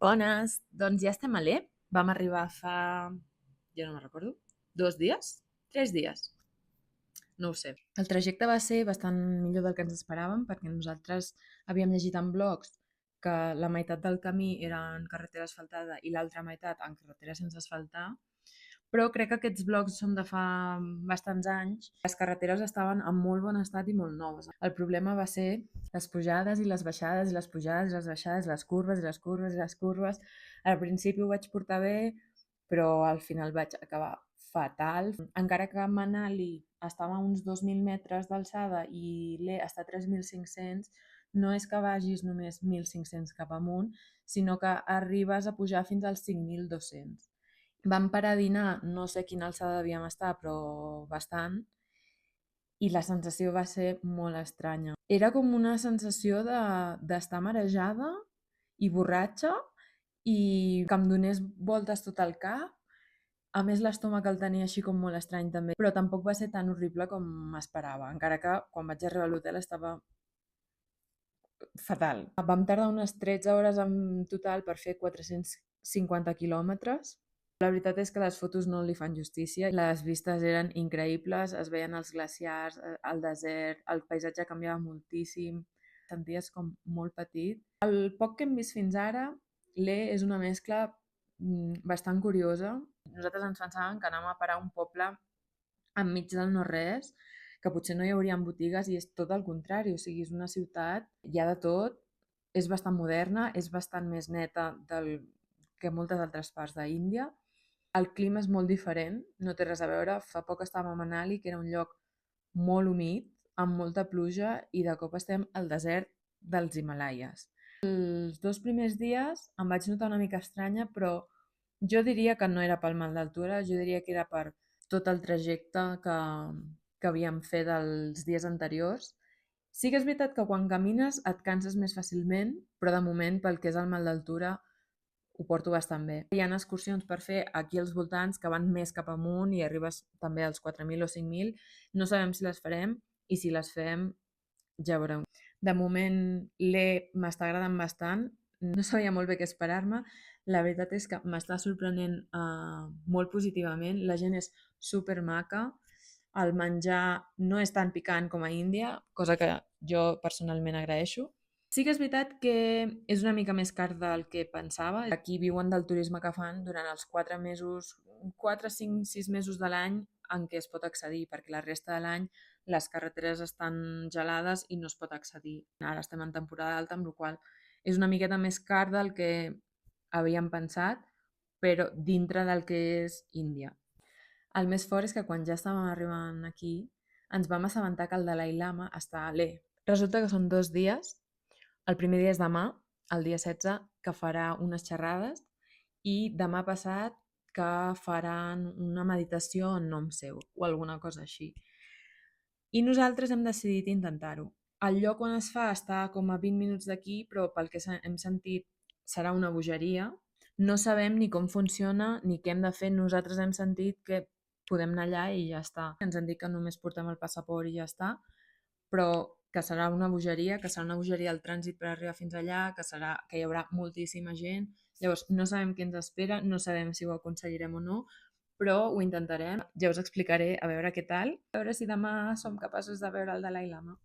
Bones, doncs ja estem a l'E. Vam arribar fa, jo no me'n recordo, 2 dies? 3 dies? No ho sé. El trajecte va ser bastant millor del que ens esperàvem perquè nosaltres havíem llegit en blogs que la meitat del camí era en carretera asfaltada i l'altra meitat en carretera sense asfaltar, però crec que aquests blogs són de fa bastants anys. Les carreteres estaven en molt bon estat i molt noves. El problema va ser les pujades i les baixades i les pujades i les baixades, les curves i les curves i les curves. Al principi ho vaig portar bé, però al final vaig acabar fatal. Encara que Manali estava a uns 2.000 metres d'alçada i l'E està a 3.500, no és que vagis només 1.500 cap amunt, sinó que arribes a pujar fins als 5.200. Vam parar a dinar, no sé a quina alçada devíem estar, però bastant, i la sensació va ser molt estranya. Era com una sensació d'estar marejada i borratxa i que em donés voltes tot el cap. A més, l'estómac el tenia així com molt estrany també, però tampoc va ser tan horrible com m'esperava, encara que quan vaig arribar a l'hotel estava fatal. Vam tardar unes 13 hores en total per fer 450 quilòmetres. La veritat és que les fotos no li fan justícia. Les vistes eren increïbles, es veien els glaciars, el desert, el paisatge canviava moltíssim, senties com molt petit. El poc que hem vist fins ara, l'E és una mescla bastant curiosa. Nosaltres ens pensàvem que anàvem a parar a un poble enmig del no-res, que potser no hi haurien botigues i és tot el contrari, o sigui, és una ciutat, hi ha de tot, és bastant moderna, és bastant més neta que moltes altres parts d'Índia. El clima és molt diferent, no té res a veure. Fa poc estàvem a Manali, que era un lloc molt humit, amb molta pluja, i de cop estem al desert dels Himalaies. Els 2 primers dies em vaig notar una mica estranya, però jo diria que no era pel mal d'altura, jo diria que era per tot el trajecte que havíem fet els dies anteriors. Sí que és veritat que quan camines et canses més fàcilment, però de moment, pel que és el mal d'altura, ho porto bastant bé. Hi ha excursions per fer aquí als voltants que van més cap amunt i arribes també als 4.000 o 5.000. No sabem si les farem i si les fem ja veurem. De moment l'E m'està agradant bastant, no sabia molt bé què esperar-me. La veritat és que m'està sorprenent molt positivament, la gent és super maca, el menjar no és tan picant com a Índia, cosa que jo personalment agraeixo. Sí que és veritat que és una mica més car del que pensava. Aquí viuen del turisme que fan durant els 4 mesos, 4, 5, 6 mesos de l'any en què es pot accedir, perquè la resta de l'any les carreteres estan gelades i no es pot accedir. Ara estem en temporada alta, amb la qual és una miqueta més car del que havíem pensat, però dintre del que és Índia. El més fort és que quan ja estàvem arribant aquí ens vam assabentar que el Dalai Lama està a l'E. Resulta que són 2 dies. El primer dia és demà, el dia 16, que farà unes xerrades, i demà passat que faran una meditació en nom seu o alguna cosa així. I nosaltres hem decidit intentar-ho. El lloc on es fa està com a 20 minuts d'aquí, però pel que hem sentit serà una bogeria. No sabem ni com funciona ni què hem de fer. Nosaltres hem sentit que podem anar allà i ja està. Ens han dit que només portem el passaport i ja està, però que serà una bogeria, que serà una bogeria el trànsit per arribar fins allà, que hi haurà moltíssima gent. Llavors, no sabem què ens espera, no sabem si ho aconseguirem o no, però ho intentarem. Ja us explicaré a veure què tal, a veure si demà som capaços de veure el Dalai Lama.